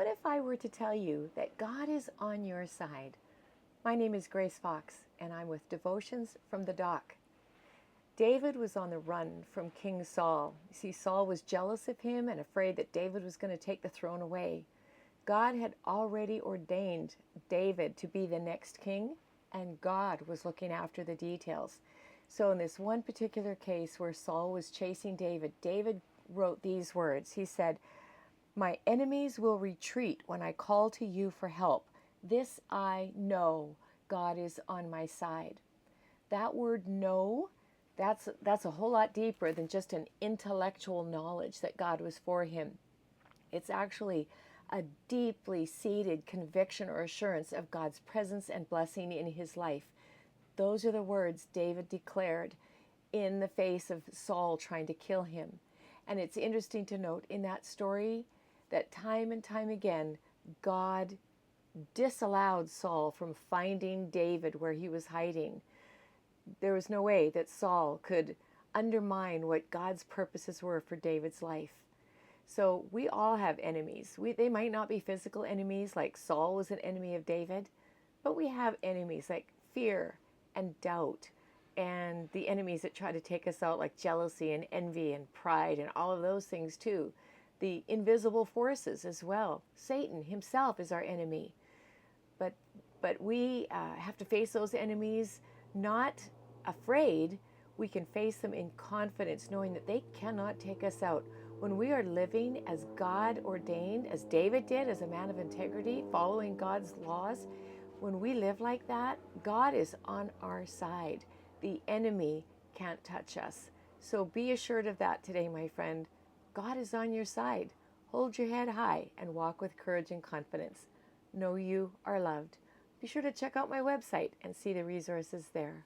What if I were to tell you that God is on your side? My name is Grace Fox, and I'm with Devotions from the Dock. David was on the run from King Saul. You see, Saul was jealous of him and afraid that David was going to take the throne away. God had already ordained David to be the next king, and God was looking after the details. So in this one particular case where Saul was chasing David, David wrote these words. He said, "My enemies will retreat when I call to you for help. This I know, God is on my side." That word know, that's a whole lot deeper than just an intellectual knowledge that God was for him. It's actually a deeply seated conviction or assurance of God's presence and blessing in his life. Those are the words David declared in the face of Saul trying to kill him. And it's interesting to note in that story that time and time again, God disallowed Saul from finding David where he was hiding. There was no way that Saul could undermine what God's purposes were for David's life. So we all have enemies. They might not be physical enemies like Saul was an enemy of David, but we have enemies like fear and doubt, and the enemies that try to take us out like jealousy and envy and pride and all of those things too. The invisible forces as well. Satan himself is our enemy. But we have to face those enemies not afraid. We can face them in confidence, knowing that they cannot take us out. When we are living as God ordained, as David did, as a man of integrity, following God's laws, when we live like that, God is on our side. The enemy can't touch us. So be assured of that today, my friend. God is on your side. Hold your head high and walk with courage and confidence. Know you are loved. Be sure to check out my website and see the resources there.